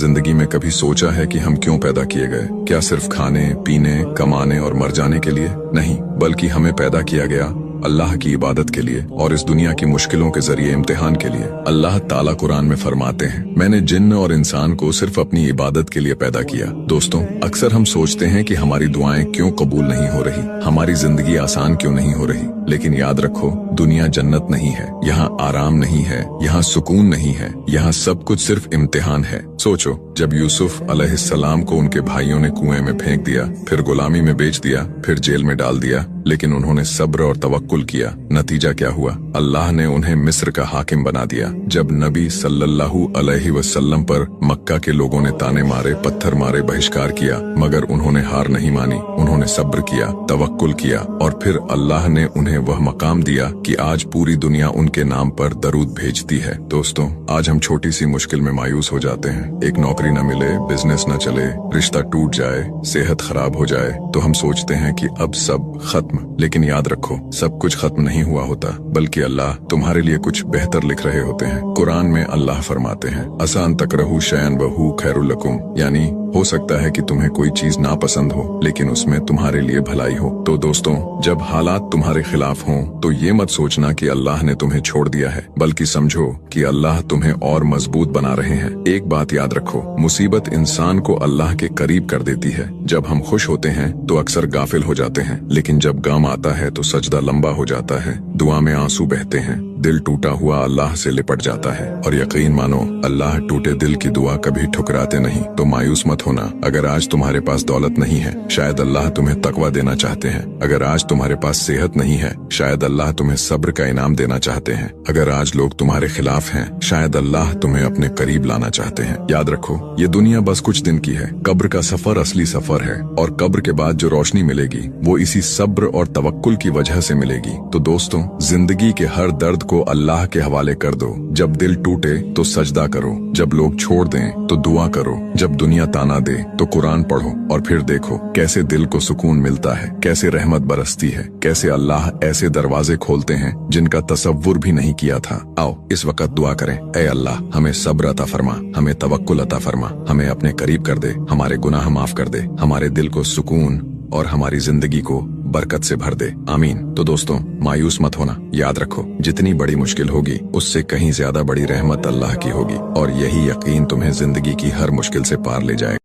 जिंदगी में कभी सोचा है कि हम क्यों पैदा किए गए? क्या सिर्फ खाने, पीने, कमाने और मर जाने के लिए? नहीं, बल्कि हमें पैदा किया गया अल्लाह की इबादत के लिए और इस दुनिया की मुश्किलों के जरिए इम्तिहान के लिए। अल्लाह ताला कुरान में फरमाते हैं, मैंने जिन्न और इंसान को सिर्फ अपनी इबादत के लिए पैदा किया। दोस्तों, अक्सर हम सोचते हैं कि हमारी दुआएं क्यों कबूल नहीं हो रही, हमारी जिंदगी आसान क्यों नहीं हो रही। लेकिन याद रखो, दुनिया जन्नत नहीं है, यहाँ आराम नहीं है, यहाँ सुकून नहीं है, यहाँ सब कुछ सिर्फ इम्तिहान है। सोचो, जब यूसुफ अलैहिस्सलाम को उनके भाइयों ने कुएं में फेंक दिया, फिर गुलामी में बेच दिया, फिर जेल में डाल दिया, लेकिन उन्होंने सब्र और तवक्कुल किया। नतीजा क्या हुआ? अल्लाह ने उन्हें मिस्र का हाकिम बना दिया। जब नबी सल्लल्लाहु अलैहि वसल्लम पर मक्का के लोगों ने ताने मारे, पत्थर मारे, बहिष्कार किया, मगर उन्होंने हार नहीं मानी। उन्होंने सब्र किया, तवक्कुल किया और फिर अल्लाह ने उन्हें वह मकाम दिया कि आज पूरी दुनिया उनके नाम पर दरूद भेजती है। दोस्तों, आज हम छोटी सी मुश्किल में मायूस हो जाते हैं। एक नौकरी न मिले, बिजनेस न चले, रिश्ता टूट जाए, सेहत खराब हो जाए, तो हम सोचते हैं कि अब सब खत्म। लेकिन याद रखो, सब कुछ खत्म नहीं हुआ होता, बल्कि अल्लाह तुम्हारे लिए कुछ बेहतर लिख रहे होते हैं। कुरान में अल्लाह फरमाते हैं, असान तकरहू शयअन वहू खैरुल लकुम, यानी हो सकता है कि तुम्हें कोई चीज नापसंद हो, लेकिन उसमें तुम्हारे लिए भलाई हो। तो दोस्तों, जब हालात तुम्हारे खिलाफ हों, तो ये मत सोचना कि अल्लाह ने तुम्हें छोड़ दिया है, बल्कि समझो कि अल्लाह तुम्हें और मजबूत बना रहे हैं। एक बात याद रखो, मुसीबत इंसान को अल्लाह के करीब कर देती है। जब हम खुश होते हैं तो अक्सर गाफिल हो जाते हैं, लेकिन जब गम आता है तो सजदा लंबा हो जाता है, दुआ में आंसू बहते हैं, दिल टूटा हुआ अल्लाह से लिपट जाता है। और यकीन मानो, अल्लाह टूटे दिल की दुआ कभी ठुकराते नहीं। तो मायूस मत होना। अगर आज तुम्हारे पास दौलत नहीं है, शायद अल्लाह तुम्हें तकवा देना चाहते हैं। अगर आज तुम्हारे पास सेहत नहीं है, शायद अल्लाह तुम्हें सब्र का इनाम देना चाहते हैं। अगर आज लोग तुम्हारे खिलाफ हैं, शायद अल्लाह तुम्हें अपने करीब लाना चाहते हैं। याद रखो, ये दुनिया बस कुछ दिन की है। कब्र का सफर असली सफर है, और कब्र के बाद जो रोशनी मिलेगी वो इसी सब्र और तवक्कुल की वजह से मिलेगी। तो दोस्तों, जिंदगी के हर दर्द को अल्लाह के हवाले कर दो। जब दिल टूटे तो सजदा करो, जब लोग छोड़ दें तो दुआ करो, जब दुनिया ताना दे तो कुरान पढ़ो, और फिर देखो कैसे दिल को सुकून मिलता है, कैसे रहमत बरसती है, कैसे अल्लाह ऐसे दरवाजे खोलते हैं जिनका तसव्वुर भी नहीं किया था। आओ इस वक्त दुआ करें, ऐ अल्लाह, हमें सब्र अता फरमा, हमें तवक्कुल अता फरमा, हमें अपने करीब कर दे, हमारे गुनाह माफ कर दे, हमारे दिल को सुकून और हमारी जिंदगी को बरकत से भर दे। आमीन। तो दोस्तों, मायूस मत होना। याद रखो, जितनी बड़ी मुश्किल होगी, उससे कहीं ज्यादा बड़ी रहमत अल्लाह की होगी, और यही यकीन तुम्हें जिंदगी की हर मुश्किल से पार ले जाएगा।